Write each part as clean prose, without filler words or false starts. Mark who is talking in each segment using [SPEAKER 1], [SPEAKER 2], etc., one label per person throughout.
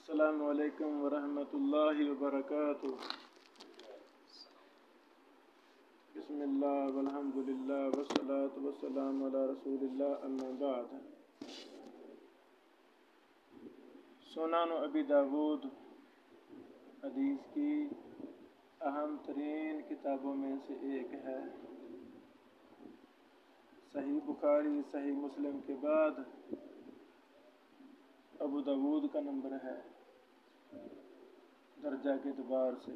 [SPEAKER 1] السلام علیکم ورحمۃ اللہ وبرکاتہ۔ بسم اللہ والحمد للہ والصلاة والسلام علی رسول اللہ، اما بعد۔ سنن ابی داود حدیث کی اہم ترین کتابوں میں سے ایک ہے۔ صحیح بخاری، صحیح مسلم کے بعد ابو داود کا نمبر ہے درجہ کے اعتبار سے۔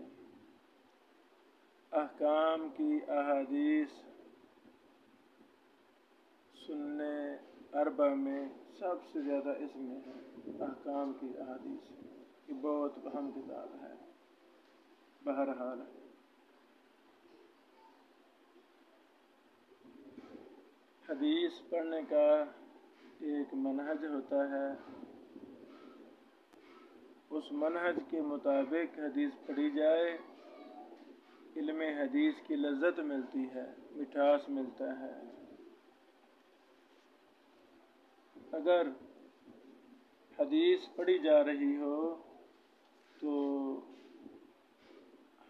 [SPEAKER 1] احکام کی احادیث سننے اربع میں سب سے زیادہ اس میں ہے۔ احکام کی احادیث یہ بہت اہم کتاب ہے۔ بہرحال حدیث پڑھنے کا ایک منہج ہوتا ہے، اس منہج کے مطابق حدیث پڑھی جائے، علم حدیث کی لذت ملتی ہے، مٹھاس ملتا ہے۔ اگر حدیث پڑھی جا رہی ہو تو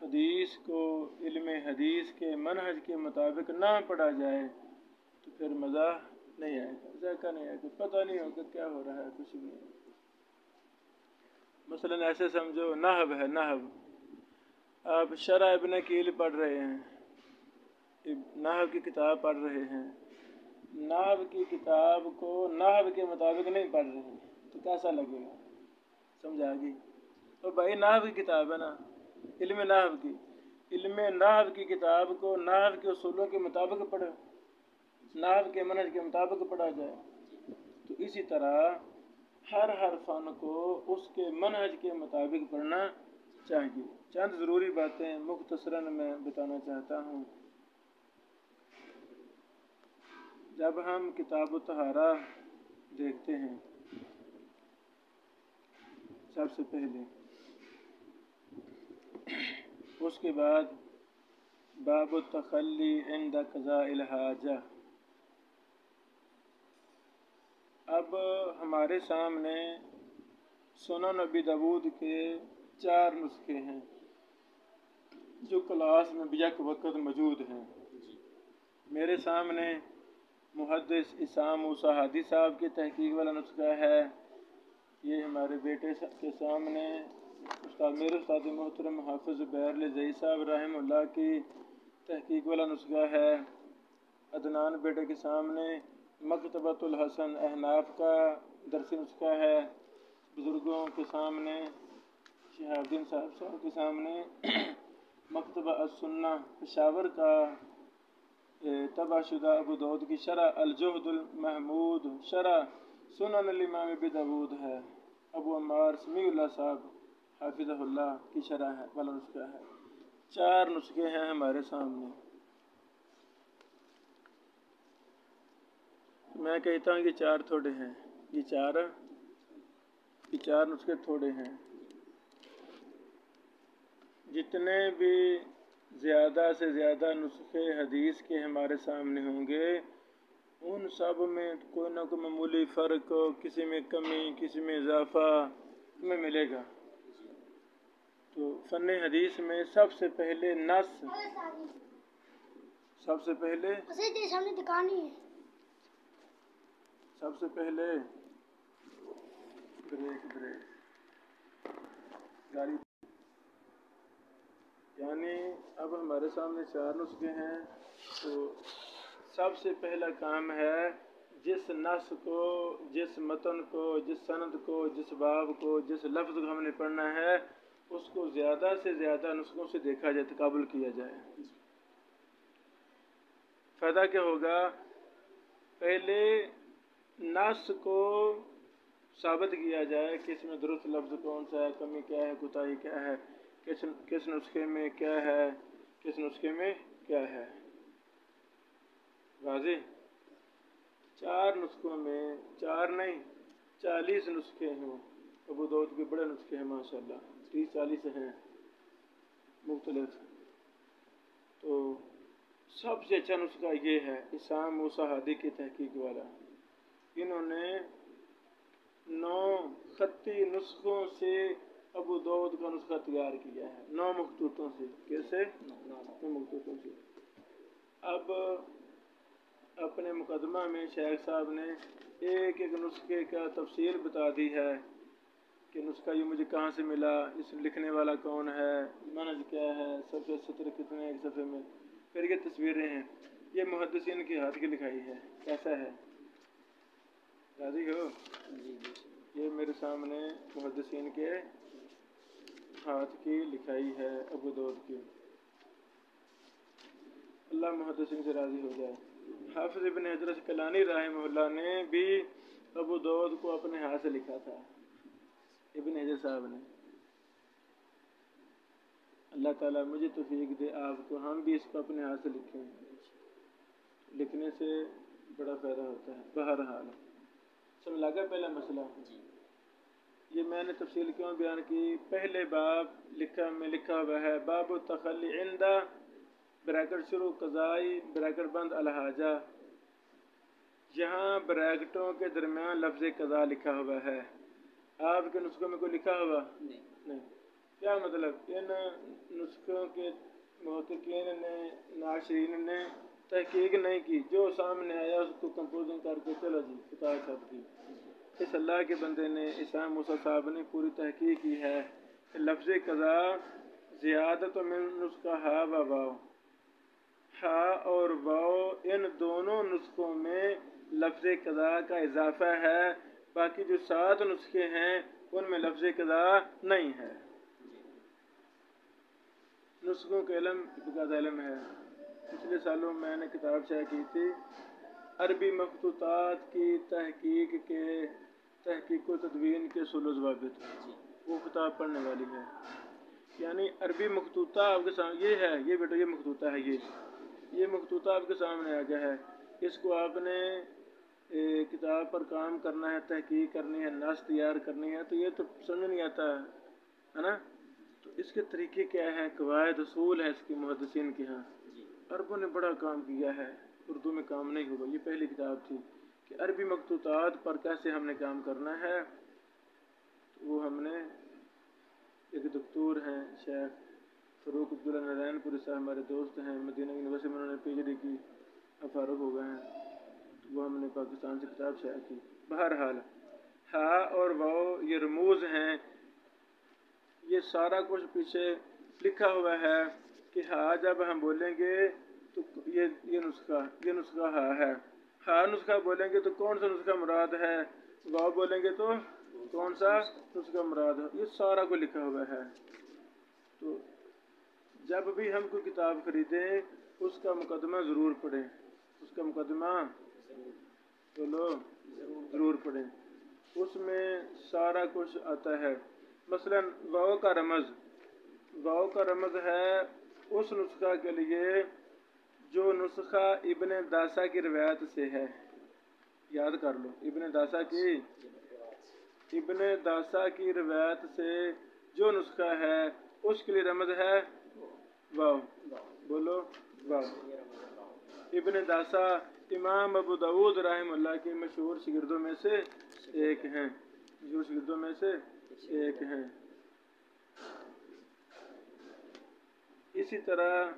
[SPEAKER 1] حدیث کو علم حدیث کے منہج کے مطابق نہ پڑھا جائے تو پھر مزہ نہیں آئے گا، ذائقہ نہیں آئے گا، پتہ نہیں ہوگا کیا ہو رہا ہے، کچھ بھی نہیں۔ مثلاً ایسے سمجھو نحو ہے، نحو آپ شرح ابن کیل پڑھ رہے ہیں، نحو کی کتاب پڑھ رہے ہیں، نحو کی کتاب کو نحو کے مطابق نہیں پڑھ رہے ہیں تو کیسا لگے گا؟ سمجھ آ گئی؟ تو بھائی نحو کی کتاب ہے نا، علم نحو کی کتاب کو نحو کے اصولوں کے مطابق پڑھو، نحو کے منہج کے مطابق پڑھا جائے۔ تو اسی طرح ہر فن کو اس کے منہج کے مطابق پڑھنا چاہیے۔ چند ضروری باتیں مختصراً میں بتانا چاہتا ہوں۔ جب ہم کتاب الطہارہ دیکھتے ہیں، سب سے پہلے اس کے بعد باب التخلی عند قضاء الحاجہ۔ اب ہمارے سامنے سنن ابی داود کے 4 نسخے ہیں جو کلاس میں بیک وقت موجود ہیں۔ میرے سامنے محدث اسام موسیٰ ہادی صاحب کی تحقیق والا نسخہ ہے، یہ ہمارے بیٹے کے سامنے میرے استاد محترم حافظ زبیر لزئی صاحب رحمہ اللہ کی تحقیق والا نسخہ ہے، عدنان بیٹے کے سامنے مکتبۃ الحسن احناف کا درسی نسخہ ہے، بزرگوں کے سامنے شہاب الدین صاحب کے سامنے مکتبہ السنہ پشاور کا طبع شدہ ابو داود کی شرح الجہد المحمود شرح سنن الامام ابی داود ہے، ابو عمار سمیع اللہ صاحب حافظہ اللہ کی شرح ہے والا نسخہ ہے۔ 4 نسخے ہیں ہمارے سامنے۔ میں کہتا ہوں یہ 4 تھوڑے ہیں، یہ 4 نسخے تھوڑے ہیں۔ جتنے بھی زیادہ سے زیادہ نسخے حدیث کے ہمارے سامنے ہوں گے، ان سب میں کوئی نہ کوئی معمولی فرق، کسی میں کمی، کسی میں اضافہ ہمیں ملے گا۔ تو فن حدیث میں سب سے پہلے یعنی اب ہمارے سامنے 4 نسخے ہیں، تو سب سے پہلا کام ہے جس نص کو، جس متن کو، جس سند کو، جس باب کو، جس لفظ کو ہم نے پڑھنا ہے، اس کو زیادہ سے زیادہ نسخوں سے دیکھا جائے، تقابل کیا جائے۔ فائدہ کیا ہوگا؟ پہلے نص کو ثابت کیا جائے کہ اس میں درست لفظ کون سا ہے، کمی کیا ہے، کوتاہی کیا ہے، کس نسخے میں کیا ہے، کس نسخے میں کیا ہے۔ واضح؟ 4 نسخوں میں 4 نہیں 40 نسخے ہیں، ابو داود کے بڑے نسخے ہیں ماشاءاللہ، 30-40 ہیں مختلف۔ تو سب سے اچھا نسخہ یہ ہے اسام موسیٰ ہادی کی تحقیق والا۔ انہوں نے 9 खत्ती नुस्खों से अबू दाऊद का नुस्खा तैयार किया है, 9 मखतूतों से। कैसे? 9 मखतूतों से। अब अपने मुकदमा में शेख साहब ने एक एक नुस्खे का तफसील बता दी है कि नुस्खा ये मुझे कहाँ से मिला, इस लिखने वाला कौन है, मनज क्या है, सफ़े सत्र कितने एक सफ़े में, फिर ये तस्वीरें हैं। ये मुहद्दिसीन के हाथ की लिखाई है। कैसा है? राज़ी हो? ये मेरे सामने मुहद्दिसीन के हाथ की लिखाई है अबू दाऊद की। अल्लाह मुहद्दिसीन से राज़ी हो जाए। हाफिज़ इब्न हजर अस्क़लानी रहमहुल्लाह ने भी अबू दाऊद को अपने हाथ से लिखा था, इब्न हजर साहब ने। अल्लाह ताला मुझे तौफीक दे आपको, हम भी इसको अपने हाथ से लिखें। लिखने से बड़ा फ़ायदा होता है। बहरहाल समझ लगा पहला मसला। ये मैंने तफसील क्यों बयान की? पहले बाब लिखा हुआ है बाब तखल्ली इंदा ब्रैकेट शुरू कज़ाई ब्रैकेट बंद अलहाजा। यहाँ ब्रैकेटों के दरमियान लफ्ज़ कज़ा लिखा हुआ है। आपके नुस्खों में कोई लिखा हुआ नहीं। क्या मतलब? इन नुस्खों के मुहक्किकीन ने, नाशरीन ने तहकीक नहीं की, जो सामने आया उसको कंपोजिंग करके चलो जी किताब छप दी। इस अल्लाह के बंदे ने, इसाम मूसा साहब ने पूरी तहकीक की है कि लफ्ज़ कज़ा ज़ियादत मिन नुस्खा हा व वाओ, हा और वाओ इन दोनों नुस्खों में लफ्ज़ कज़ा का इजाफ़ा है। बाकी जो 7 नुस्खे हैं उनमें लफ्ज़ कज़ा नहीं है। नुस्खों का इल्म है। पिछले सालों मैंने किताब शाया की थी अरबी मखतूतात की तहकीक व तदवीन के उसूल व ज़वाबित, वो किताब पढ़ने वाली है। यानी अरबी मखतूता आपके सामने ये है, ये बेटा ये मखतूता है, ये मखतूता आपके सामने आ गया है। इसको आपने किताब पर काम करना है, तहकीक करनी है, नस तैयार करनी है, तो ये तो समझ नहीं आता है ना। तो इसके तरीके क्या हैं, कवायद उसूल है इसकी मुहद्दिसीन के यहाँ। अरबों ने बड़ा काम किया है, उर्दू में काम नहीं हुआ। ये पहली किताब थी कि अरबी मखतूतात पर कैसे हमने काम करना है। तो वो हमने एक दक्तूर हैं शेख फ़रूक अब्दुल्ला नारायणपुरी साहब, हमारे दोस्त हैं, मदीना यूनिवर्सिटी में उन्होंने PhD की, अब फारुग हो गए हैं। तो वो हमने पाकिस्तान से किताब शाया की। बहरहाल हा और वाओ ये रमूज़ हैं, ये सारा कुछ पीछे लिखा हुआ है कि हा जब हम बोलेंगे तो ये नुस्खा हा है। हा नुस्खा बोलेंगे तो कौन सा नुस्खा मुराद है, वाओ बोलेंगे तो कौन सा नुस्खा मुराद है, ये सारा कुछ लिखा हुआ है। तो जब भी हम कोई किताब खरीदें उसका मुकदमा ज़रूर पढ़ें, उसका मुकदमा बोलो ज़रूर पढ़ें। उसमें सारा कुछ आता है। मसलन वाओ का रमज़ है उस नुस्खा के लिए जो नुस्खा इब्न दासा की रिवायत से है। याद कर लो, इब्न दासा की रिवायत से जो नुस्खा है उसके लिए रमज़ है वाओ। बोलो वाओ। इब्न दासा इमाम अबू दाऊद रहमतुल्लाह के मशहूर शागिर्दों में से एक हैं। इसी तरह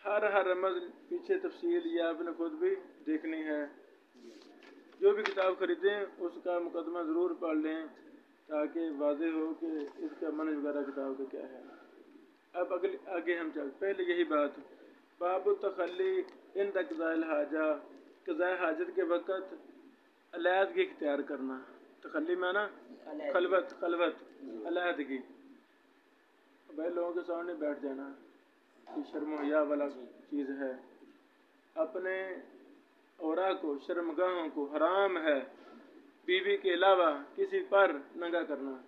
[SPEAKER 1] हर रमज़ पीछे तफसील ये आपने खुद भी देखनी है। जो भी किताब खरीदें उसका मुकदमा ज़रूर पढ़ लें ताकि वाज़ेह हो कि इसका मनहज वगैरह किताब का क्या है। अब आगे हम चल, पहले यही बात बाबु तखल्ली इन क़ज़ाइल हाजा, क़ज़ाए हाजत के वक़्त अलहदगी इख्तियार करना। तखल्ली माना खलवत अलहदगी। भाई लोगों के सामने बैठ जाना ये शर्म हया वाला चीज़ है। अपने औरा को, शर्मगाहों को हराम है बीवी के अलावा किसी पर नंगा करना,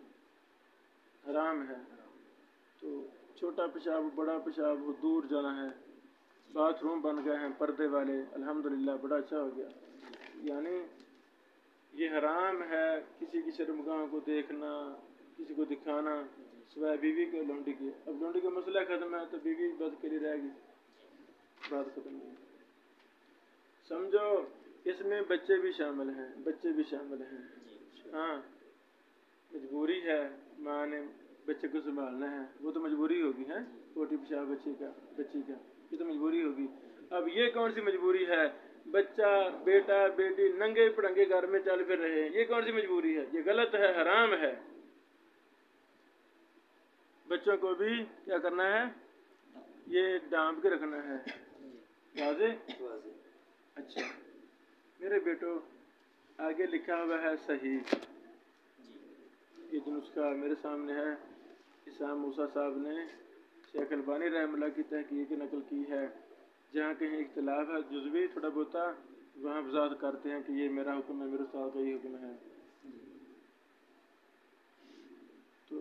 [SPEAKER 1] हराम है। तो छोटा पेशाब बड़ा पेशाब हो दूर जाना है। बाथरूम बन गए हैं पर्दे वाले, अल्हम्दुलिल्लाह बड़ा अच्छा हो गया। यानी ये हराम है किसी की शर्मगाहों को देखना, किसी को दिखाना सिवाय बीवी के लौंडी की। अब लौंडी का मसला ख़त्म है तो बीवी बस के लिए रहेगी, बात ख़त्म नहीं। समझो इसमें बच्चे भी शामिल हैं। हाँ मजबूरी है, माँ ने बच्चे को संभालना है, वो तो मजबूरी होगी है, पोटी पेशाब बच्ची का ये तो मजबूरी होगी। अब ये कौन सी मजबूरी है, बच्चा बेटा बेटी नंगे पड़ंगे घर में चल फिर रहे हैं, ये कौन सी मजबूरी है, ये गलत है, हराम है। बच्चों को भी क्या करना है, ये डांप के रखना है। वाज़े? अच्छा मेरे बेटो, आगे लिखा हुआ है सही, ये जो नुस्खा मेरे सामने है, इसाम मूसा साहब ने शेख अलबानी रहमतुल्लाह की तहकीक नकल की है। जहाँ कहीं इख्तिलाफ है जुज़वी थोड़ा बहुता, वहाँ वज़ाहत करते हैं कि ये मेरा हुक्म है, मेरे उस्ताद का ये हुक्म है। तो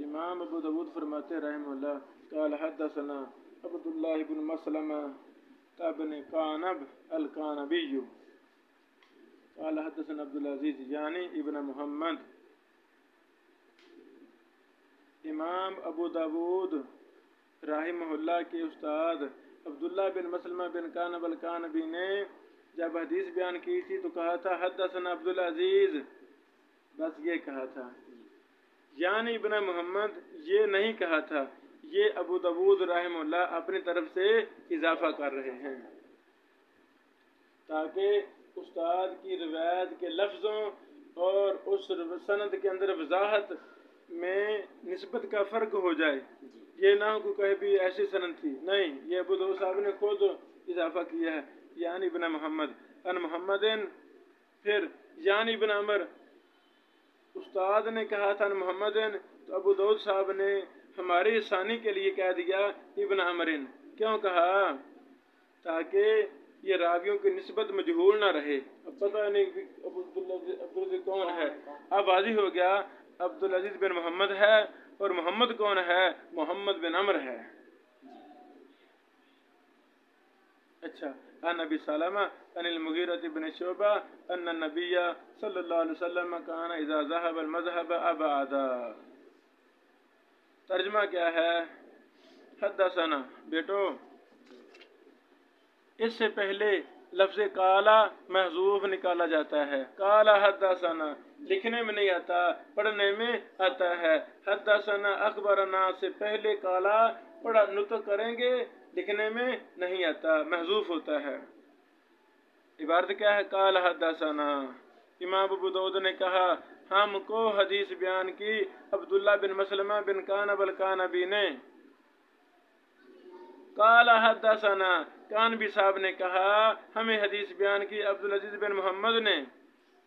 [SPEAKER 1] इमाम अबू दाऊद फरमाते रहमतुल्लाह, क़ाल हद्दसना अब्दुल्लाह इब्न मसलमा इब्न कानब अल-कानबी क़ाल हद्दसना अब्दुल अज़ीज़ यानी इब्न मुहम्मद। इमाम अबू दाऊद राहिमहुल्लाह के उस्ताद अब्दुल्लाह बिन मसलमा बिन कानब अल-कानबी ने जब हदीस बयान की थी तो कहा था हद्दसना अब्दुल अज़ीज़, बस ये कहा था, यानी इब्न मुहम्मद ये नहीं कहा था। ये अबू दाऊद रहमतुल्लाह अपनी तरफ से इजाफा कर रहे हैं ताकि उस्ताद की रिवायत के लफ्ज़ों और उस सनद के अंदर वजाहत में निस्बत का फ़र्क हो जाए। ये ना हो कि कहे भी ऐसी सनद थी, नहीं, ये अबू दाऊद साहब ने खुद इजाफा किया है, यानी इब्न मुहम्मद अन मुहम्मदिन। फिर यानी इब्न अमर, उस्ताद ने कहा था मोहम्मदन, तो अबू दाऊद साहब ने हमारी आसानी के लिए कह दिया इब्न अमरिन। क्यों कहा, ताकि ये रावियों की निस्बत मजहूल ना रहे। अब पता नहीं अब्दुल अजीज कौन है, अब वाज़ी हो गया अब्दुल अजीज बिन मोहम्मद है, और मोहम्मद कौन है, मोहम्मद बिन अमर है। अच्छा, अन नबी सलमा अनिल मुगीरा बिन शुबा अन्न नबिया सल्लल्लाहु अलैहि वसल्लम काना इज़ा ज़हब अल मज़हब अबअदा। तर्जुमा क्या है, हद्दसना, बेटो इससे पहले लफ्ज़ काला महजूफ निकाला जाता है। काला हद्दसना लिखने में नहीं आता, पढ़ने में आता है। हद्दसना अखबरना से पहले काला पढ़ा नुतक करेंगे, लिखने में नहीं आता, महजूफ होता है। इबारत क्या है, काला हद्दसना। इमाम अबू दाऊद ने कहा हमको हदीस बयान की अब्दुल्लाह बिन मसलमा बिन कानब अल-कानबी ने। काला हद्दसना कानबी साहब ने कहा हमें हदीस बयान की अब्दुल अजीज बिन मोहम्मद ने।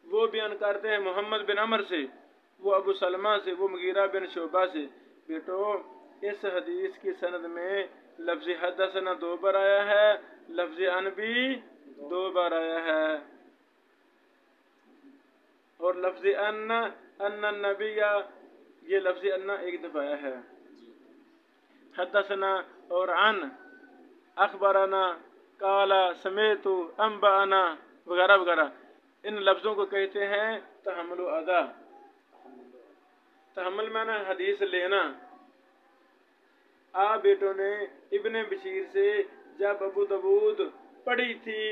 [SPEAKER 1] वो बयान करते हैं मोहम्मद बिन अमर से, वो अबू सलमा से, वो मुगीरा बिन शुबा से। बेटो इस हदीस की सनद में लफ्ज़ हद्दसना 2 बार आया है, लफ्ज़ अन भी 2 बार आया है, और लफ्ज़ अन्ना नबिया, ये लफ्ज़ अन्ना 1 दफ़ा आया है। हद्दसना और अन, अखबरना, काला, समेतु, अम्बाना वगैरह वगैरह, इन लफ्ज़ों को कहते हैं तहम्मुल अदा। तहम्मुल माना हदीस लेना। आप बेटों ने इब्ने बशीर से जब अबू दाऊद पढ़ी थी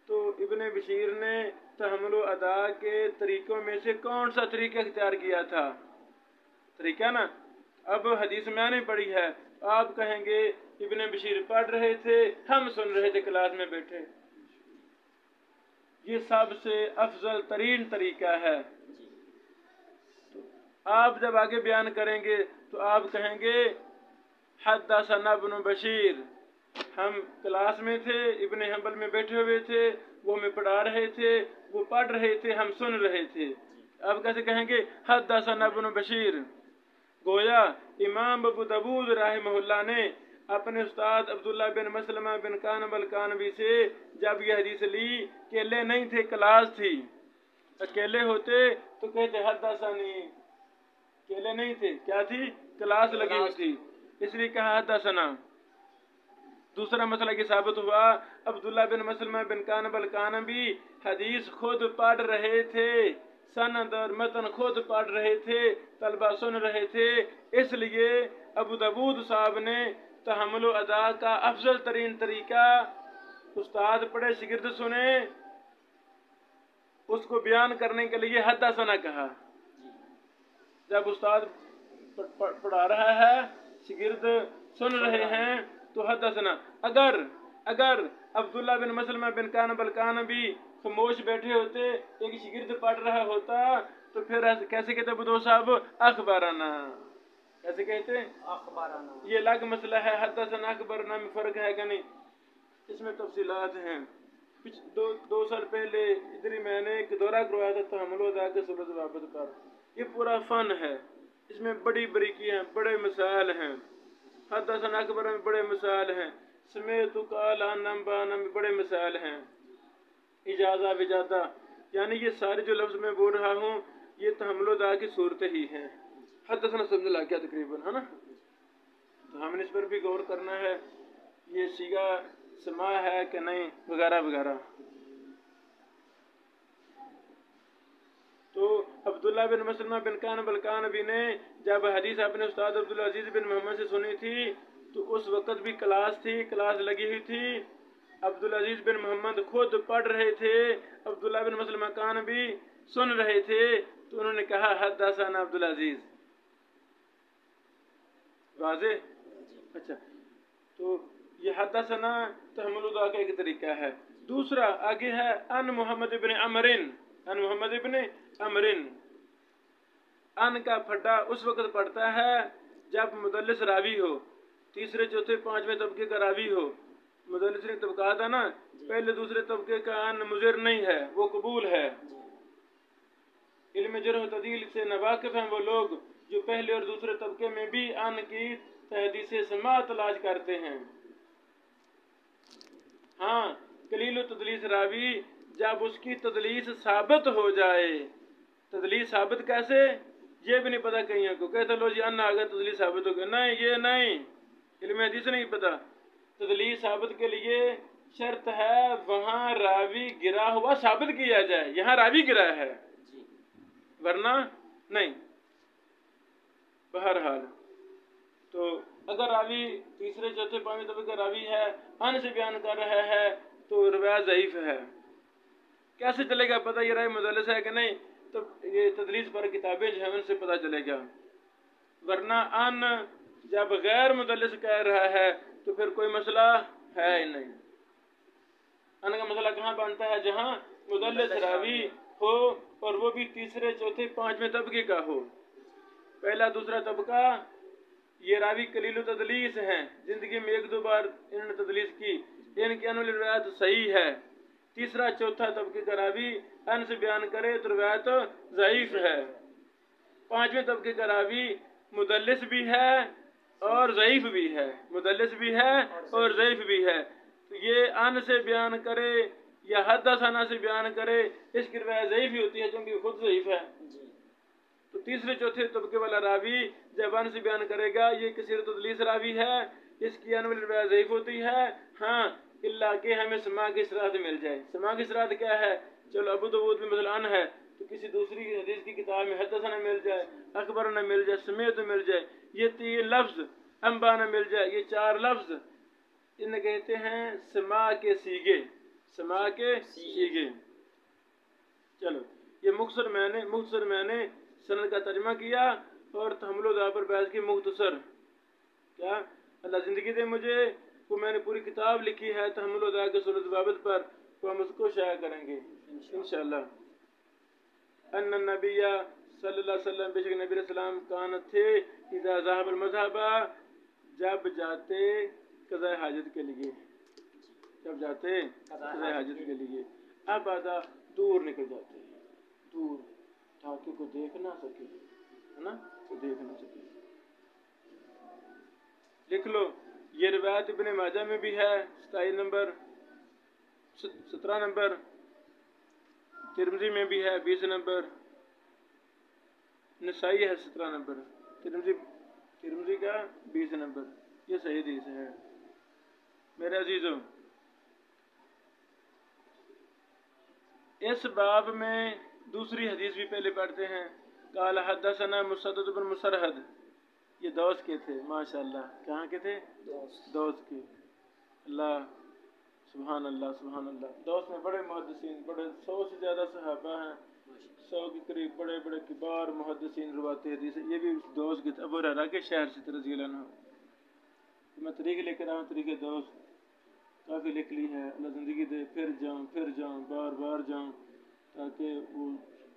[SPEAKER 1] तो इब्ने बशीर ने तहम्मुल अदा के तरीक़ों में से कौन सा तरीका इख्तियार किया था, तरीका ना। अब हदीस मैंने पढ़ी है, आप कहेंगे इब्ने बशीर पढ़ रहे थे, हम सुन रहे थे क्लास में बैठे। ये सबसे अफजल तरीन तरीका है। तो आप जब आगे बयान करेंगे तो आप कहेंगे हद्दसना इब्न बशीर, हम क्लास में थे, इब्ने हंबल में बैठे हुए थे, वो हमें पढ़ा रहे थे, वो पढ़ रहे थे, हम सुन रहे थे। अब कैसे कहेंगे हद्दसना इब्न बशीर। गोया इमाम अबू दाऊद रहमतुल्लाह ने अपने उस्ताद अब्दुल्लाह बिन मसलमा बिन कानब अल-कानबी से जब यह हदीस ली, अकेले नहीं थे, क्लास थी। अकेले होते तो कहते हद्दसनी, अकेले नहीं थे, क्या थी, क्लास लगी हुई थी, इसलिए कहा हद्दसना। दूसरा मसला ये साबित हुआ अब्दुल्लाह बिन मसलमा बिन कानब अल-कानबी हदीस खुद पढ़ रहे थे, सनद और मतन खुद पढ़ रहे थे, तलबा सुन रहे थे। इसलिए अबू दाऊद साहब ने तहम्मुल अदा का अफजल तरीन तरीका उस्ताद पढ़े शिगिर्द सुने उसको बयान करने के लिए हदसना कहा। जब उस्ताद पढ़ा रहा है, शागिर्द सुन रहे हैं, तो हदसना। अगर अब्दुल्ला बिन मसलमा बिन कानब अल-कानबी खामोश बैठे होते, एक शागिर्द पढ़ रहा होता, तो फिर कैसे कहते बुधो साहब? अखबाराना। कैसे कहते? अखबाराना। ये अलग मसला है, हदसना अखबाराना में फर्क है कि नहीं, इसमें तफसीलात हैं। दो साल पहले इधर ही मैंने एक दौरा करवाया था तहम्मुल के सुलह वाबत पर। ये पूरा फन है, इसमें बड़ी बरीकी हैं, बड़े मिसाल हैं। हदसना अकबर में बड़े मिसाल हैं, समेतु काल अनबा में बड़े मिसाल हैं, इजाज़ा विजादा, यानी ये सारे जो लफ्ज़ मैं बोल रहा हूँ ये तहम्मुल की सूरत ही हैं। हदसना समझ ला क्या तकरीबन, है ना? तो हमने इस पर भी गौर करना है, ये सीगा समा है कि नहीं, वगैरह वगैरह। तो अब्दुल्ला बिन मसलमा बिन कानब अल-कानबी ने जब हदीस अपने उस्ताद अब्दुल अजीज बिन मोहम्मद से सुनी थी, तो उस वक़्त भी क्लास लगी हुई थी। अब्दुल अजीज बिन मोहम्मद खुद पढ़ रहे थे, अब्दुल्ला बिन मसलमा कानबी सुन रहे थे, तो उन्होंने कहा हदसना अब्दुल अजीज। वाज़े? अच्छा, तो ये हदसना तहम्मुल का एक तरीका है। दूसरा आगे है अन मोहम्मद इब्न अमरिन। अन का फड्डा उस वक़्त पड़ता है जब मुदल्लिस रावी हो, तीसरे चौथे पांचवें तबके का रावी हो। मुदल्लिस ने तबका था ना, पहले दूसरे तबके का अन मुज़र नहीं है, वो कबूल है। इल्म जर्ह तदील से नवाकिफ हैं वो लोग जो पहले और दूसरे तबके में भी अन की तहदीस समा तलाश करते हैं। हाँ, कलील तदलीस रावी जब उसकी तदलीस साबित हो जाए। तदलीस साबित कैसे, ये भी नहीं पता कईयों को। कहते लो जी अन्ना अगर तदलीस साबित हो गया, नहीं ये नहीं, इल्म हदीस नहीं पता। तदलीस साबित के लिए शर्त है वहाँ रावी गिरा हुआ साबित किया जाए, यहाँ रावी गिरा है, वरना नहीं। बहरहाल तो अगर रावी तीसरे चौथे पांचवें तबके का रावी है, अन से बयान कर रहा है, तो रिवायत ज़ईफ है। कैसे चलेगा पता ये राय मुदल्लिस है कि नहीं? तो ये तदलीस पर किताबें जो हैं उनसे पता चलेगा। वरना अन जब गैर मुदल्लिस कह रहा है तो फिर कोई मसला है ही नहीं। अन का मसला कहाँ बनता है? जहाँ मुदल्लिस रावी हो और वो भी तीसरे चौथे पांचवें तबके का हो। पहला दूसरा तबका ये रावी कलील तदलीस हैं, जिंदगी में एक दो बार इन्होंने तदलीस की, इनकी अनुल रिवायत सही है। तीसरा चौथा तबके का रावी अन से बयान करे तो रिवायत ज़ईफ है। पांचवें तबके का रावी मुदल्लिस भी है और ज़ईफ भी है, मुदल्लिस भी है और ज़ईफ भी है। तो ये अन से बयान करे या हदसना से बयान करे, इसकी रिवायत ज़ईफ ही होती है क्योंकि खुद ज़ईफ है। तो तीसरे चौथे तबके वाला रावी जब अन से बयान करेगा, ये कसीर तदलीस रावी है, इसकी अन वाली रिवायत ज़ईफ होती है। हाँ, इल्ला के हमें समा की शरात मिल जाए। समा की शरात क्या है? चलो अबू दाऊद में मसला अन है, तो किसी दूसरी हदीस की किताब में हदसना मिल जाए, अखबर न मिल जाए, समेत मिल जाए, ये तीन लफ्ज़, अम्बा न मिल जाए, ये चार लफ्ज़ इन्हें कहते हैं समा के सीगे। समा के सीगे। चलो ये मुख्तसर मैंने सनद का तर्जमा किया और तहम्मुल पर बहस की मुख्तसर। क्या अल्लाह ज़िंदगी दे मुझे, वो मैंने पूरी किताब लिखी है तहम्मुल के सुलह बाबत पर, तो हम उसको शाया करेंगे इंशाअल्लाह। अन्न नबिया सल्लल्लाहु अलैहि वसल्लम, बेशक नबी अलैहिस्सलाम कान थे इज़ा ज़हबल मज़हबा, जब जाते क़ज़ा हाजत के लिए, जब जाते क़ज़ा हाजत के लिए, अब आधा दूर निकल जाते हैं, दूर, ताकि कोई देख ना सके, है ना, कोई देख ना सके। लिख लो, ये रिवायत इब्न माजा में भी है 27 नंबर, 17 नंबर, तिरमिज़ी में भी है 20 नंबर, नसाई है 17 नंबर, तिरमिज़ी का 20 नंबर। ये सही हदीस है मेरे अजीज़ों। इस बाब में दूसरी हदीस भी पहले पढ़ते हैं। काल हदसना मुसद्दद बिन मुसरहद, ये दौस के थे, माशाअल्लाह। कहाँ के थे? दौस के। अल्लाह सुभान अल्लाह सुभान अल्लाह। दौस में बड़े मुहद्दिसीन, बड़े 100 से ज़्यादा सहाबा हैं, 100 के करीब बड़े बड़े किबार मुहद्दिसीन रवाते हदीस है। ये भी उस दौस के अबू हुरैरा के शहर से रज़ियल्लाहु अन्हु। मैं तरीक़ लेकर आया हूँ, तरीक़े दौस काफ़ी लिख ली है। अल्लाह ज़िंदगी दे, फिर जाऊँ बार बार जाऊँ, ताकि वो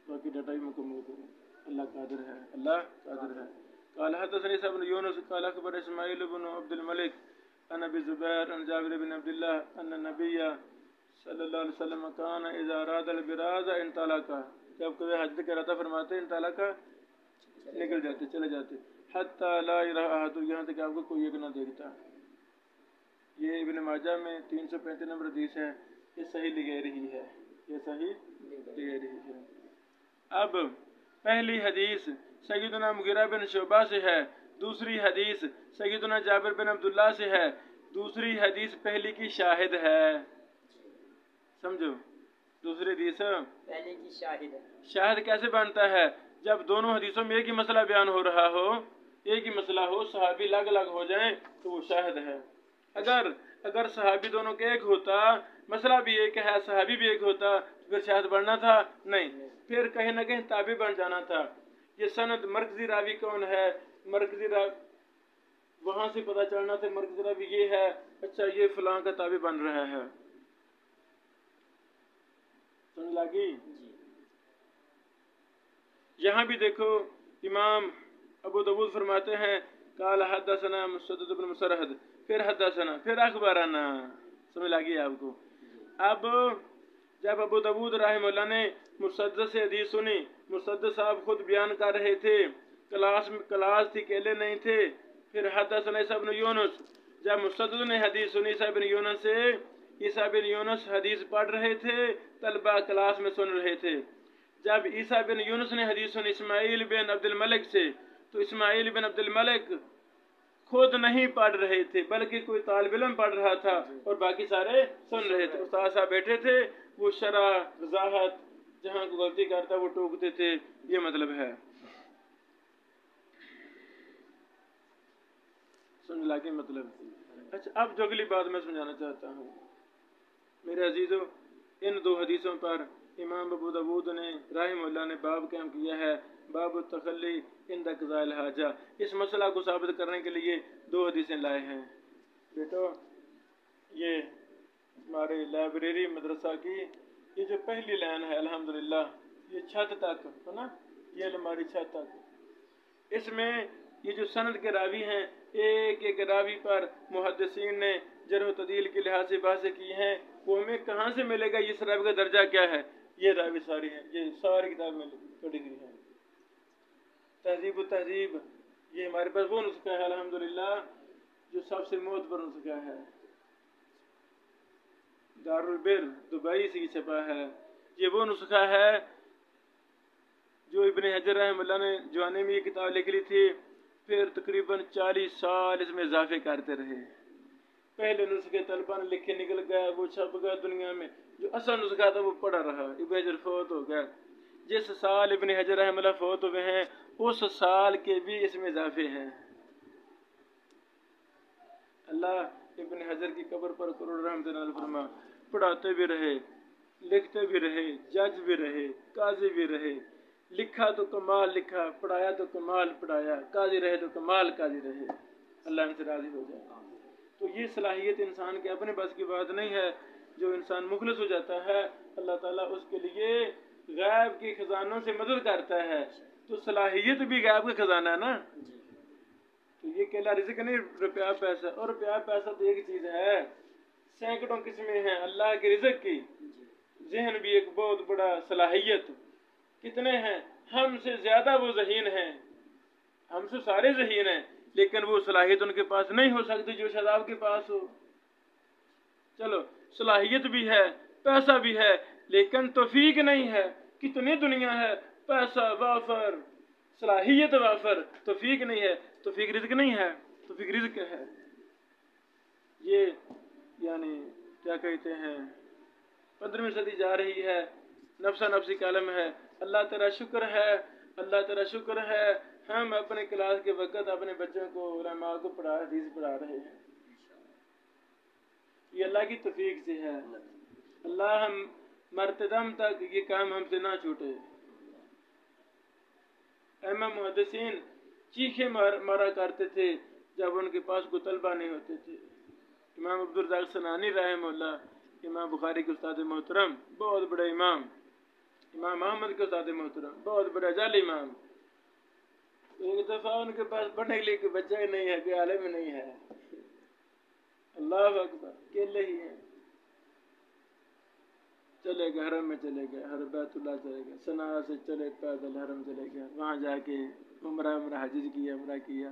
[SPEAKER 1] बाकी डाटा भी मुकम्मल करूँ। अल्लाह कादिर है, अल्लाह कादिर है। क़ाल हदसनी इसा इब्न यूनुस क़ाल अख़बरनी इस्माईल इब्न अब्दुल मलिक अन अबी ज़ुबैर अन जाबिर बिन अब्दुल्लाह अन्न नबिय्य सल्लल्लाहु अलैहि वसल्लम कान इज़ा अरादल बिराज़ इंतलका, जब कभी हज कराता फरमाते इंतलका, निकल जाते, चले जाते, हत्ता ला यरा अहद, यहाँ तक आपको कोई एक ना देखता। ये इब्न माजा में 335 नंबर हदीस है। ये सही लिखे रही है, ये सही लिखे रही है। अब पहली हदीस सय्यदना मुगीरा बिन शुबा से है, दूसरी हदीस सय्यदना जाबिर बिन अब्दुल्लाह से है। दूसरी हदीस पहली की शाहिद है, समझो। दूसरी हदीस
[SPEAKER 2] पहले की शाहिद है।
[SPEAKER 1] शाहिद कैसे बनता है? जब दोनों हदीसों में एक ही मसला बयान हो रहा हो, एक ही मसला हो, सहाबी अलग अलग हो जाए तो वो शाहिद है। अगर सहाबी दोनों के एक होता, मसला भी एक है, सहाबी भी एक होता, तो फिर शाहिद बनना था नहीं, फिर कहीं ना कहीं ताबी बन जाना था। ये सनद मरकजी रावी कौन है, मरकजी रावी वहां से पता चलना था, मरकजी रावी ये है, अच्छा ये फलां का ताबी बन रहा है। समझ लगी? यहाँ भी देखो, इमाम अबू दाऊद फरमाते हैं काल हदसना मुसद्दद इब्न मुसरहद, फिर हदसना, फिर अखबरना। समझ लगी आपको? अब जब अबू दाऊद रहमतुल्लाह ने मुसद्दद से हदीस सुनी, मुसद्दद साहब खुद बयान कर रहे थे, क्लास थी, अकेले नहीं थे। फिर हदसना ईसा इब्न यूनुस, जब मुसद्दद ने हदीस सुनी ईसा इब्न यूनुस से, ईसा बिन यूनुस हदीस पढ़ रहे थे, तलबा क्लास में सुन रहे थे। जब ईसा बिन यूनुस ने हदीस सुनी इस्माईल बिन अब्दुल मलिक से, तो इस्माईल बिन अब्दुल मलिक खुद नहीं पढ़ रहे थे, बल्कि कोई तालिब इल्म पढ़ रहा था और बाकी सारे सुन रहे थे। उस्ताद साहब बैठे थे, वो शरा वजाहत जहाँ को गलती करता वो टोकते थे, ये मतलब है। समझ लगे मतलब? अच्छा, अब जो अगली बात मैं समझाना चाहता हूँ मेरे अजीजों, इन दो हदीसों पर इमाम अबू दाऊद ने रहमतुल्लाह ने बाब कायम किया है, बाब तखल्ली इंद क़ज़ाइल हाजा। इस मसला को साबित करने के लिए दो हदीसें लाए हैं। बेटो, ये हमारे लाइब्रेरी मदरसा की ये जो पहली लाइन है, अल्हम्दुलिल्लाह, ये छत तक है ना, ये हमारी छत तक, इसमें ये जो सनद के रावी हैं, एक एक रावी पर मुहद्दिसीन ने जरह तदील के लिहाज से बातें की हैं। वो हमें कहाँ से मिलेगा, इस रावी का दर्जा क्या है? ये रावी सारी हैं, ये सारी किताब में पढ़ी हुई है। तहजीब व तहजीब, ये हमारे पास वो नुस्खा है अल्हम्दुलिल्लाह जो सबसे मोतबर नुस्खा है। दारुल बिर दुबई से छपा है। ये वो नुस्खा है जो इब्न हजर रहमतुल्लाह ने जवानी में ये किताब लिख ली थी, फिर तकरीबन 40 साल इसमें इजाफे करते रहे। पहले नुस्खे तलबा ने लिखे, निकल गया, वो छप गया दुनिया में। जो असल नुस्खा था वो पड़ा रहा। इब्न हजर फौत हो गया, जिस साल इब्न हजर रहमतुल्लाह फौत हुए हैं उस साल के भी इसमें इजाफे हैं। अल्लाह इब्न हजर की कब्र पर करोड़ रहमत नाज़िल फरमा। पढ़ाते भी रहे, लिखते भी रहे, जज भी रहे, काजी भी रहे। लिखा तो कमाल लिखा, पढ़ाया तो कमाल पढ़ाया, काजी रहे तो कमाल काजी रहे। अल्लाह इनसे राज़ी हो जाए। तो ये सलाहियत इंसान के अपने बस की बात नहीं है। जो इंसान मुखलिस हो जाता है, अल्लाह ताला उसके लिए गैब के खजानों से मदद करता है। तो सलाहियत भी गैब का खजाना है ना। तो ये केला रिज़्क़ नहीं, रुपया पैसा। और रुपया पैसा तो एक चीज़ है, सैकड़ों किस्में हैं अल्लाह के रिज़्क़ की। ज़हन भी एक बहुत बड़ा सलाहियत। कितने हैं, हमसे ज़्यादा वो ज़हीन हैं, हमसे सारे ज़हीन हैं, लेकिन वो सलाहियत उनके पास नहीं हो सकती जो शायद आपके पास हो। चलो, सलाहियत भी है, पैसा भी है, लेकिन तौफीक नहीं है। कितनी दुनिया है, पैसा वाफर, सलाहियत वाफर, तौफीक नहीं है। तौफीक रिज़्क़ नहीं है, तौफीक रिज़्क़ है। ये यानी क्या कहते हैं, 15वीं सदी जा रही है, नफ्सा नफ्सी का आलम है। अल्लाह तेरा शुक्र है, अल्लाह तेरा शुक्र है, हम अपने क्लास के वक़्त अपने बच्चों को उलमा को हदीस पढ़ा रहे हैं। یہ اللہ کی توفیق سے ہے۔ اللہ ہم مرتے دم تک یہ کام ہم سے نہ چھوٹے۔ ائمہ محدثین چیخے مارا کرتے تھے جب ان کے پاس کوئی طلبہ نہیں ہوتے تھے۔ امام عبدالرزاق سنانی رحمہ اللہ، امام بخاری کے استاد محترم، بہت بڑے امام، امام احمد کے استاد محترم، بہت بڑا جعلی امام، ایک دفعہ ان کے پاس پڑھنے کے لیے کوئی بچہ ہی نہیں ہے، کوئی عالم نہیں ہے، اللہ اکبر، اکیلے ہی ہیں۔ چلے گئے حرم میں، چلے گئے ہر بیت اللہ، چلے گئے صنعاء سے چلے پیدل حرم چلے گئے، وہاں جا کے عمرہ حج کیا، عمرہ کیا،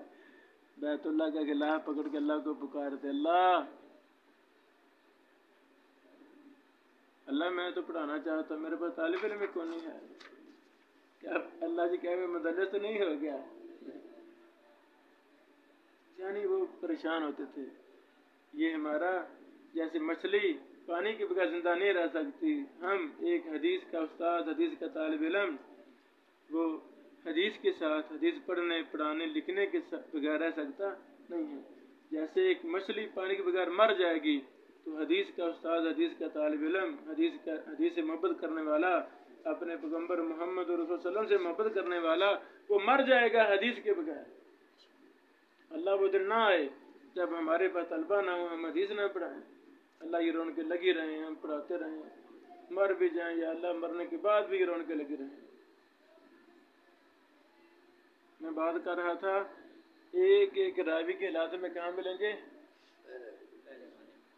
[SPEAKER 1] بیت اللہ کا غلاف پکڑ کے اللہ کو پکارتے، اللہ میں تو پڑھانا چاہتا ہوں، میرے پاس طالب علم کیوں نہیں ہے؟ کیا اللہ جی کہے مدرس تو نہیں ہو گیا؟ یعنی وہ پریشان ہوتے تھے۔ یہ ہمارا جیسے مچھلی پانی کے بغیر زندہ نہیں رہ سکتی، ہم ایک حدیث کا استاد، حدیث کا طالب علم، وہ حدیث کے ساتھ، حدیث پڑھنے پڑھانے لکھنے کے بغیر رہ سکتا نہیں ہے۔ جیسے ایک مچھلی پانی کے بغیر مر جائے گی، تو حدیث کا استاد، حدیث کا طالب علم، حدیث سے محبت کرنے والا، اپنے پیغمبر محمد رسول صلی اللہ علیہ وسلم سے محبت کرنے والا، وہ مر جائے گا حدیث کے بغیر۔ اللہ وہ دن نہ آئے جب ہمارے پاس طلبہ نہ ہوں، ہم حدیث نہ پڑھائیں، اللہ یہ رون کے لگی رہیں، ہم پڑھاتے رہیں، مر بھی جائیں یا اللہ مرنے کے بعد بھی یہ رون کے لگی رہیں۔ میں بات کر رہا تھا ایک راوی کے علاقے میں کہاں ملیں گے؟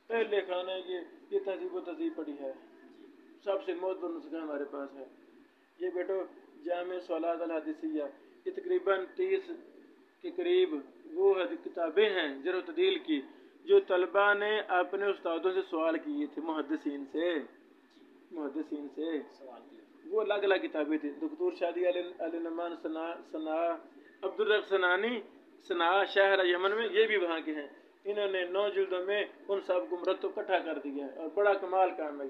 [SPEAKER 1] پہلے خانے، یہ تہذیب و تہذیب پڑی ہے، سب سے معتبر نسخہ ہمارے پاس ہے۔ یہ بیٹو جامع سوالات الحدیثیہ، یہ تقریباً 30 کے قریب وہ کتابیں ہیں جرح و تعدیل کی، جو طلبہ نے اپنے استادوں سے سوال کیے تھے، محدثین سے وہ الگ الگ کتابیں تھیں۔ دکتور شادی علی نعمان صنعاء، عبدالرزاق سنانی صنعاء شہر یمن میں، یہ بھی وہاں کے ہیں۔ انہوں نے 9 جلدوں میں ان سب کو مرتب اکٹھا کر دیا ہے، اور بڑا کمال کام ہے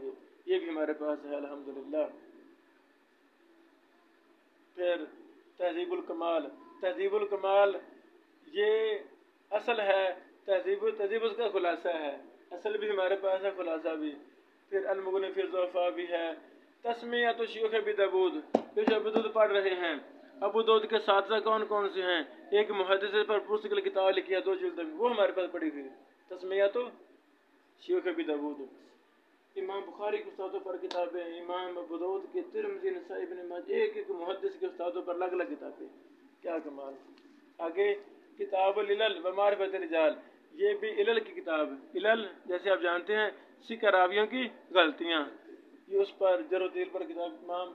[SPEAKER 1] یہ بھی ہمارے پاس ہے الحمدللہ۔ پھر تہذیب الکمال یہ اصل ہے، تہذیب اس کا خلاصہ ہے، اصل بھی ہمارے پاس ہے، خلاصہ بھی۔ پھر المغنی فی الضعفاء بھی ہے۔ تسمیۃ شیوخ ابی داؤد، جو ابو داؤد پڑھ رہے ہیں، ابو داؤد کے اساتذہ کون کون سے ہیں؟ ایک محدث پر پرتگل کتاب لکھی ہے 2 جلد میں، وہ ہمارے پاس پڑھی ہوئی، تسمیۃ شیوخ ابی داؤد۔ امام بخاری کے استادوں پر کتابیں، امام ابو داؤد کے، ترمذی، نسائی، ابن ماجہ، ایک محدث کے استادوں پر الگ الگ کتابیں، کیا کمال۔ آگے کتاب العلل و معرفت الرجال، یہ بھی علل کی کتاب ہے۔ علل جیسے آپ جانتے ہیں، سکہ راویوں کی غلطیاں، یہ اس پر جرح و تعدیل پر کتاب، امام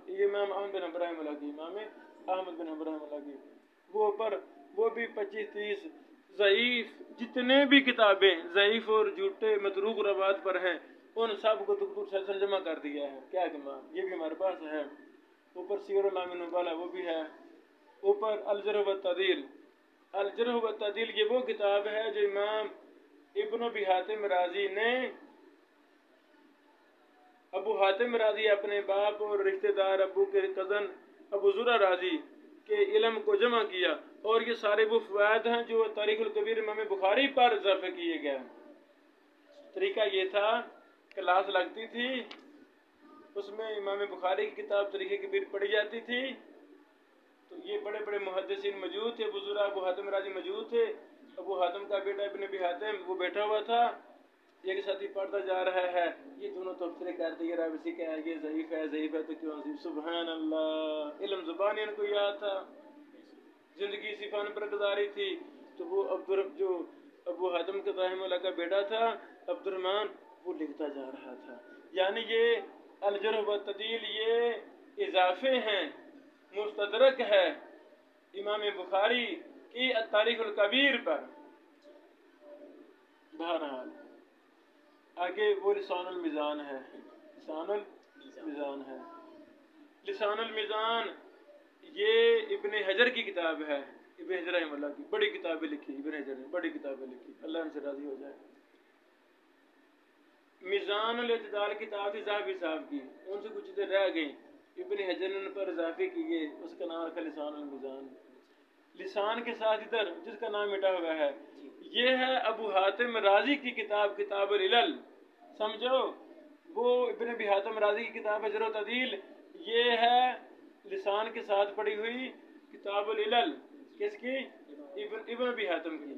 [SPEAKER 1] احمد بن حنبل رحمہ اللہ کی، امام احمد بن حنبل رحمہ اللہ کی، وہ بھی 25-30 ضعیف، جتنے بھی کتابیں ضعیف اور جھوٹے متروک روایات پر ہیں، ان سب کو دکتور صاحب نے جمع کر دیا ہے، کیا کمال، یہ بھی ہمارے پاس ہے۔ اوپر سیر اعلام نبلاء وہ بھی ہے۔ اوپر الجرح و التعدیل، یہ وہ کتاب ہے جو امام ابن ابی حاتم رازی نے، ابو حاتم رازی اپنے باپ اور رشتہ دار ابو کے کزن ابو زرع رازی کے علم کو جمع کیا، اور یہ سارے وہ فوائد ہیں جو تاریخ الکبیر امام بخاری پر اضافہ کیے گئے۔ طریقہ یہ تھا، کلاس لگتی تھی، اس میں امام بخاری کی کتاب تاریخ کبیر پڑھی جاتی تھی، تو یہ بڑے بڑے محدثین موجود تھے، ابو زرع ابو حاتم رازی موجود تھے، ابو حاتم کا بیٹا ابن ابی حاتم وہ بیٹھا ہوا تھا، ایک ساتھی پڑھتا جا رہا ہے، یہ دونوں تبصرے کرتے، یہ راوی کا ہے، یہ ضعیف ہے تو کیوں ضعیف، سبحان اللہ، علم زبان ان کو یاد تھا، زندگی اسی فن پر گزاری تھی۔ تو وہ جو ابو حاتم کے رحمہ اللہ کا بیٹا تھا عبد الرحمن، وہ لکھتا جا رہا تھا۔ یعنی یہ الجرح و التعدیل یہ اضافے ہیں، مستدرک ہے امام بخاری کی تاریخ الکبیر پر۔ بہرحال آگے وہ لسان المیزان ہے، لسان المیزان یہ ابن حجر کی کتاب ہے، ابن حجر رحمہ اللہ کی بڑی کتابیں لکھی، ابن حجر نے بڑی کتابیں لکھی، اللہ ان سے راضی ہو جائے۔ میزان الاعتدال کتاب تھی ذہبی صاحب کی، ان سے کچھ چیزیں رہ گئیں، ابن حجر نے ان پر اضافے کیے، اس کا نام رکھا لسان المیزان۔ لسان کے ساتھ ادھر جس کا نام مٹا ہوا ہے، یہ ہے ابو حاتم رازی کی کتاب، کتاب العلل، समझो। वो इब्न अबी हातिम राज़ी की किताब है जर्ह व तअदील, ये है लिसान के साथ पढ़ी हुई किताबुल इलल, किसकी? इब्न अबी हातिम की।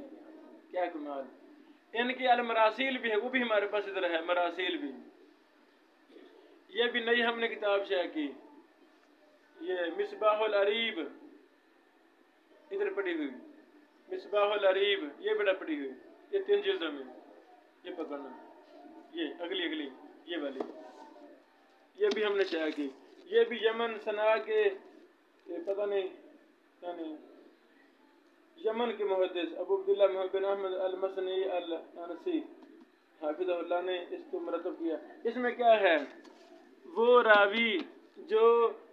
[SPEAKER 1] क्या कमाल। इनकी अल मरासील भी है, वो भी हमारे पास इधर है, मरासील भी। ये भी नई हमने किताब शेयर की, ये मिसबाहुल अरीब इधर पढ़ी हुई, मिसबाहुल अरीब ये बड़ा पढ़ी हुई, ये 3 जिल्दों में। ये पकड़ना, ये अगली ये वाली, ये भी हमने शेयर की। ये भी यमन सना के, पता नहीं क्या नहीं, यमन के मुहद्दिस अबू अब्दुल्लाह मोहम्मद बिन अहमद अल-मसनी अल-अनसी हाफिज़हुल्लाह ने इसको मरतब किया। इसमें क्या है, वो रावी जो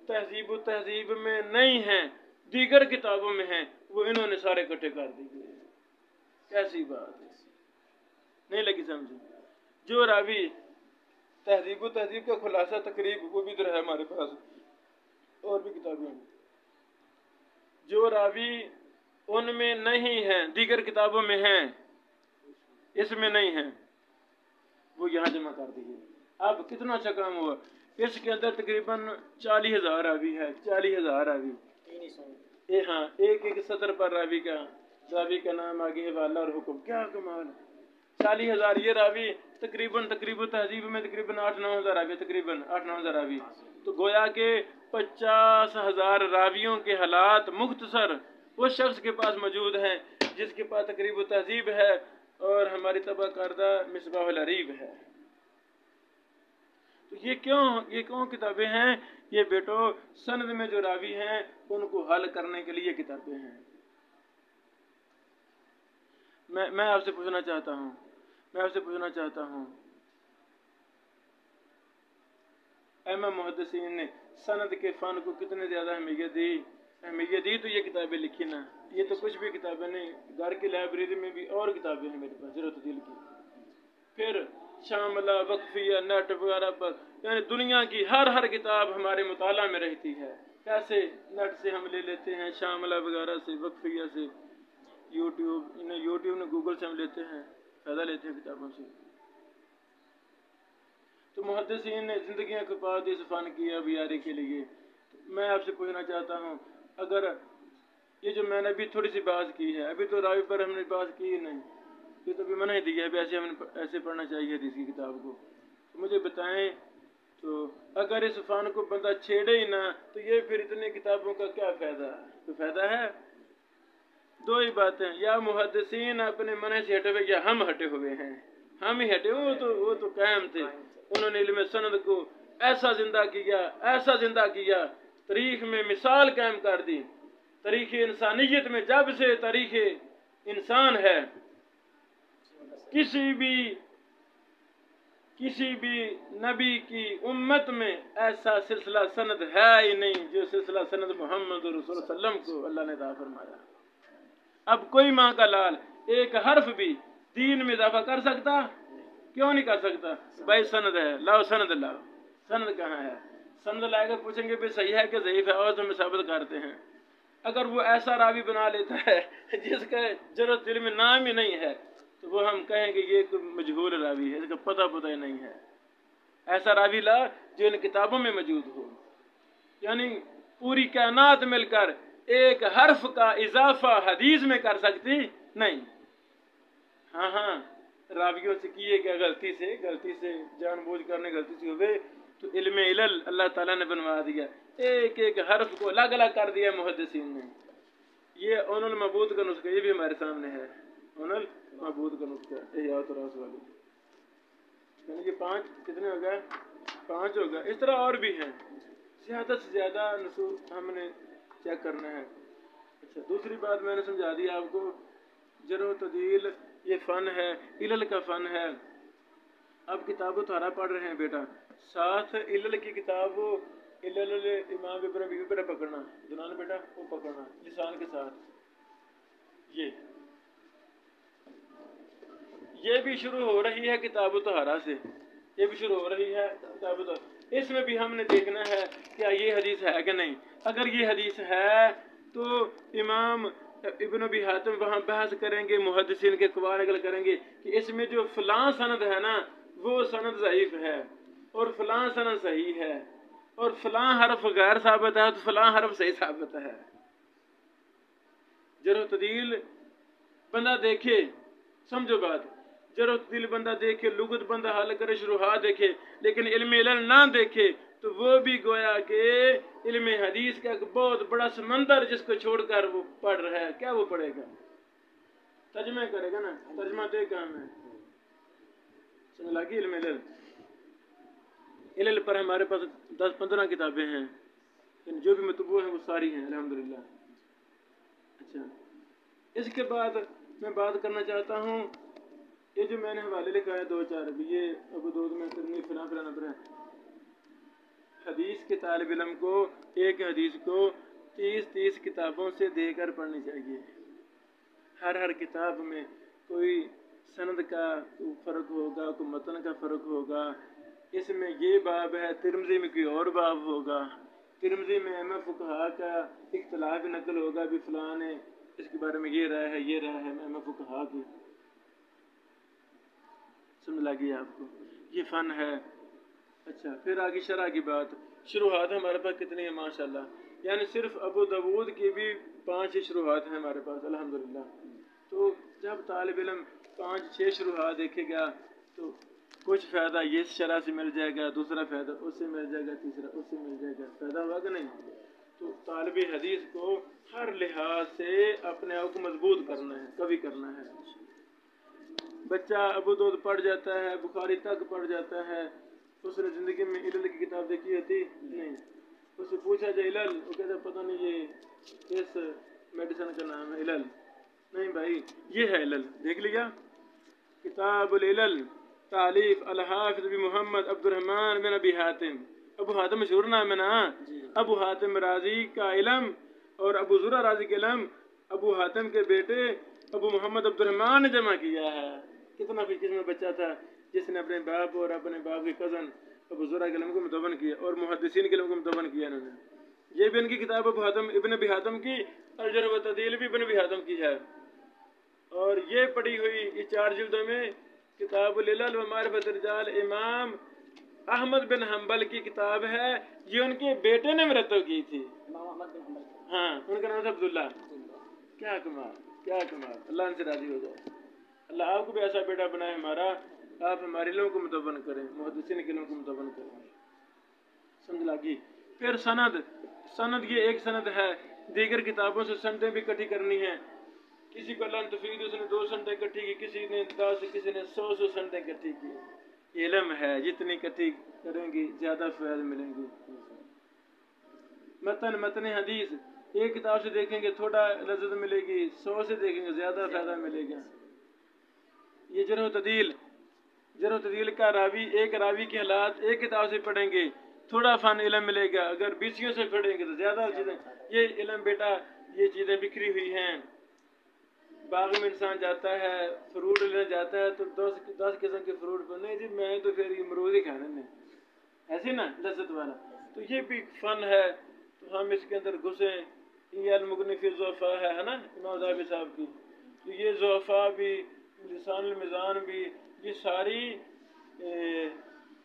[SPEAKER 1] तहजीब व तहजीब में नहीं हैं, दीगर किताबों में हैं, वो इन्होंने सारे इकट्ठे कर दिए। कैसी बात है, नहीं लगी समझ? जो रावी तहजीब व तहजीब का खुलासा तकरीब, वो भी इधर है हमारे पास, और भी किताबें हैं। जो रावी उनमें नहीं हैं, दीगर किताबों में हैं, इसमें नहीं हैं, वो यहाँ जमा कर दिए। अब कितना अच्छा काम हुआ, इसके अंदर तकरीबन 40,000 रावी है, 40,000 रावी। हाँ, एक सतर पर रावी का नाम आगे वाला और हुक्म। क्या कमाल, 40,000 ये रावी, तकरीबन तहजीब में तकरीबन 8-9 हज़ार रावी, तकरीबन 8-9 हज़ार रावी। तो गोया के 50,000 रावियों के हालात मुख्तसर उस शख्स के पास मौजूद हैं जिसके पास तकरीब तहजीब है और हमारी तबा करदा मिसबाहुल अरीब है। तो ये क्यों किताबें हैं? ये बेटो सनद में जो रावी हैं उनको हल करने के लिए किताबें हैं। मैं आपसे पूछना चाहता हूँ, इमाम मुहद्दिसीन ने सनद के फ़न को कितने ज़्यादा अहमियत दी तो ये किताबें लिखी ना। ये तो कुछ भी किताबें नहीं, घर की लाइब्रेरी में भी और किताबें हैं मेरे पास जर्ह व तअदील की, फिर शामिला वक्फिया नेट वगैरह पर, यानी दुनिया की हर किताब हमारे मुताला में रहती है। कैसे नेट से हम ले लेते हैं, शामिला वगैरह से, वक्फिया से, यूट्यूब ने गूगल से हम लेते हैं, फ़ायदा लेते हैं किताबों से। तो मुहद्दिसीन ने ज़िंदगियाँ खपा दी इस फ़न की अबियारी के लिए। तो मैं आपसे पूछना चाहता हूँ, अगर ये जो मैंने अभी थोड़ी सी बात की है, अभी तो रावी पर हमने बात की ही नहीं, ये तो अभी मना ही दिया है, ऐसे पढ़ना चाहिए हदीस की किताब को। तो मुझे बताएं, तो अगर इस फ़न को बंदा छेड़े ही ना, तो ये फिर इतनी किताबों का क्या फ़ायदा? तो फ़ायदा है दो ही बातें, या मुहद्दिसीन अपने मन से हटे हुए या हम हटे हुए हैं। हम ही हटे, वो तो कायम थे, उन्होंने इल्म सनद को ऐसा जिंदा किया, तारीख में मिसाल कायम कर दी। तारीख इंसानियत में जब से तारीख इंसान है, किसी भी नबी की उम्मत में ऐसा सिलसिला सनद है ही नहीं जो सिलसिला सनद मोहम्मद रसूल सल्लम को अल्लाह ने अता फरमाया। अब कोई माँ का लाल एक हर्फ भी दीन में इजाफा कर सकता? क्यों नहीं कर सकता? भाई सनद है, लाओ सनद लाओ। सनद कहाँ है? सनद लाएगा, पूछेंगे भी सही है कि ज़ईफ़ है, और तो हम साबित करते हैं। अगर वो ऐसा रावी बना लेता है जिसका जरूरत दिल में नाम ही नहीं है, तो वो हम कहेंगे ये कोई मजहूल रावी है, इसका पता ही नहीं है। ऐसा रावी ला जो इन किताबों में मौजूद हो, यानी पूरी कायनात मिलकर एक हर्फ का इजाफा हदीस में कर सकती नहीं। हाँ, रावियों से किए क्या गलती से जानबूझ करने गलती से हुए, तो इल्म इलल अल्लाह ताला ने बनवा दिया, एक हर्फ को अलग अलग कर दिया मुहद्दिसीन ने। ये उनुल मबूद का नुस्खा, ये भी हमारे सामने है, उनुल मबूद का नुस्खा, इहयात रास वाली। यानी कि 5 कितने हो गए? 5 हो गए। इस तरह और भी हैं, ज़्यादा से ज़्यादा नसूस हमने चेक करना है। अच्छा, दूसरी बात मैंने समझा दी आपको, जर्ह व तअदील ये फ़न है, इलल का फ़न है। अब किताब तारा पढ़ रहे हैं बेटा, साथ इलल की किताब, इलल इमाम इब्न अबी शैबा पकड़ना, दुनान बेटा वो पकड़ना लिसान के साथ। ये भी शुरू हो रही है किताब तहारा से, ये भी शुरू हो रही है किताब तहारा। इसमें भी हमने देखना है क्या ये हदीस है कि नहीं। अगर ये हदीस है तो इमाम इब्न अबी हातिम वहाँ बहस करेंगे, मुहद्दिसीन के अक़वाल नक़ल करेंगे कि इसमें जो फलां सनद है ना, وہ سند ضعیف ہے اور فلاں سند صحیح ہے اور فلاں حرف غیر ثابت ہے تو فلاں حرف صحیح ثابت ہے. جرح و تعدیل بندہ دیکھے، سمجھو بات، جرح و تعدیل بندہ دیکھے، لغت بندہ حل کرے، شروحات دیکھے، لیکن علم علل نہ دیکھے تو وہ بھی گویا کہ علم حدیث کا ایک بہت بڑا سمندر جس کو چھوڑ کر وہ پڑھ رہا ہے. کیا وہ پڑھے گا؟ ترجمہ کرے گا نا، ترجمہ تو ایک کام ہے. سمجھ لگی؟ علم علل، علل پر ہمارے پاس 10-15 کتابیں ہیں، جو بھی مطبوع ہیں وہ ساری ہیں الحمدللہ. اچھا، اس کے بعد میں بات کرنا چاہتا ہوں، یہ جو میں نے حوالے لکھا ہے 2-4 بھی، یہ ابو داؤد میں ترمذی فلاں فلاں نمبر ہے. حدیث کے طالب علم کو ایک حدیث کو 30 کتابوں سے دے کر پڑھنی چاہیے. ہر کتاب میں کوئی سند کا فرق ہوگا، کوئی متن کا فرق ہوگا. اس میں یہ باب ہے، ترمذی میں کوئی اور باب ہوگا، ترمذی میں ائمہ فقہا کا اختلاف نقل ہوگا، بھی فلاں نے اس کے بارے میں یہ رائے ہے، یہ رائے ہے ائمہ فقہا کی. سمجھ لگی آپ کو؟ یہ فن ہے. اچھا، پھر آگے شرح کی بات. شروحات ہمارے پاس کتنی ہیں ماشاءاللہ، یعنی صرف ابو داؤد کی بھی 5 شروحات ہیں ہمارے پاس الحمدللہ. تو جب طالب علم 5-6 شروحات دیکھے گا تو کچھ فائدہ یہ شرح سے مل جائے گا، دوسرا فائدہ اس سے مل جائے گا، تیسرا اس سے مل جائے گا. فائدہ ہوا کہ نہیں؟ تو طالب حدیث کو ہر لحاظ سے اپنے آپ کو مضبوط کرنا ہے، کبھی کرنا ہے. بچہ ابو داؤد پڑھ جاتا ہے، بخاری تک پڑھ جاتا ہے، اس نے زندگی میں علل کی کتاب دیکھی ہوتی نہیں. اس سے پوچھا جائے علل، وہ کہتا پتہ نہیں یہ اس میڈیسن کا نام ہے علل. نہیں بھائی، یہ ہے علل. دیکھ لیا کتاب العلل تالیف الحافظ بن محمد عبد الرحمن بن ابی حاتم. ابو حاتم مشہور نام ہے نا. ابو حاتم رازی کا علم اور ابو زرع رازی کا علم ابو حاتم کے بیٹے ابو محمد عبد الرحمن نے جمع کیا ہے. کتنا خوش قسمت بچہ تھا جس نے اپنے باپ اور اپنے باپ کے کزن ابو زرع کے علم کو مدون کیا اور محدثین کے علم کو مدون کیا انہوں نے. یہ بھی ان کی کتاب ابو حاتم ابن ابی حاتم کی، الجرح و تعدیل بھی ابن ابی حاتم کی ہے. اور یہ پڑھی ہوئی یہ 4 جلدوں میں کتاب العلل و معرفت الرجال امام احمد بن حنبل کی کتاب ہے. یہ ان کے بیٹے نے مرتب کی تھی. ہاں، ان کا نام تھا عبداللہ. کیا کمال، کیا کمال. اللہ ان سے راضی ہو جائے. اللہ آپ کو بھی ایسا بیٹا بنائے ہمارا، آپ ہمارے علم کو مدون کریں، محدثین کے علم کو مدون کریں. سمجھ لگی؟ پھر سند یہ ایک سند ہے، دیگر کتابوں سے سندیں بھی اکٹھی کرنی ہیں. کسی کو اللہ تفید اس نے 2 سندیں اکٹھی کی، کسی نے 10، کسی نے 100 سندیں اکٹھی کی. علم ہے، جتنی اکٹھی کریں گی زیادہ فائدہ ملیں گی. متن حدیث ایک کتاب سے دیکھیں گے تھوڑا لذت ملے گی، 100 سے دیکھیں گے زیادہ فائدہ ملے گا. یہ جرح و تعدیل کا راوی، ایک راوی کے حالات ایک کتاب سے پڑھیں گے تھوڑا فن علم ملے گا، اگر 20 سے پڑھیں گے تو زیادہ چیزیں. یہ علم بیٹا، یہ چیزیں بکھری ہوئی ہیں. باغ میں انسان جاتا ہے، فروٹ لینے جاتا ہے تو 10 قسم کے فروٹ پر نہیں جی میں تو پھر امرود ہی کھانے میں، ایسے نا لذت والا. تو یہ بھی فن ہے، تو ہم اس کے اندر گھسیں. یہ المغنی فی الضعفاء ہے نا امام ذہبی صاحب کی. تو یہ ضعفاء بھی، لسان المیزان بھی، یہ ساری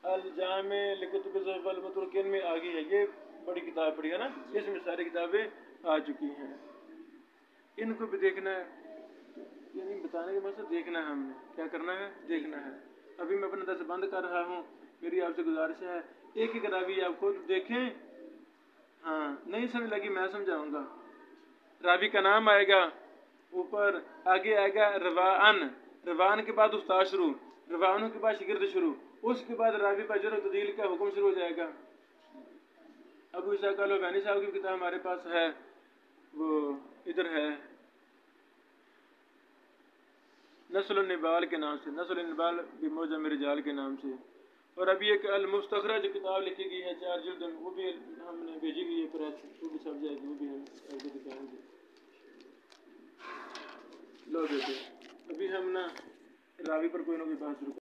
[SPEAKER 1] الجامع لکتب الضعفاء المتروکین میں آ گئی ہے. یہ بڑی کتاب پڑھی ہے نا، اس میں ساری کتابیں آ چکی ہیں. ان کو بھی دیکھنا ہے، یعنی بتانے کے مقصد دیکھنا ہے. ہم نے کیا کرنا ہے؟ دیکھنا ہے. ابھی میں اپنا درس بند کر رہا ہوں، میری آپ سے گزارش ہے ایک ایک راوی آپ خود دیکھیں. ہاں، نہیں سمجھ لگی میں سمجھاؤں گا. راوی کا نام آئے گا، اوپر آگے آئے گا روان کے بعد استاد شروع، روانوں کے بعد شاگرد شروع، اس کے بعد راوی پر جرح و تعدیل کا حکم شروع ہو جائے گا. ابو اسحاق الحویانی صاحب کی کتاب ہمارے پاس ہے، وہ ادھر ہے نسل النبال کے نام سے، نسل النبال بمعجم الرجال کے نام سے. اور ابھی ایک المستخرج کتاب لکھی گئی ہے 4 جلد میں، وہ بھی ہم نے بھیجی گئی ہے پریس، وہ بھی سب جائے گی، وہ بھی ہم آپ کو دکھائیں گے. لو بیٹے ابھی ہم نا راوی پر کوئی نہ کوئی بات شروع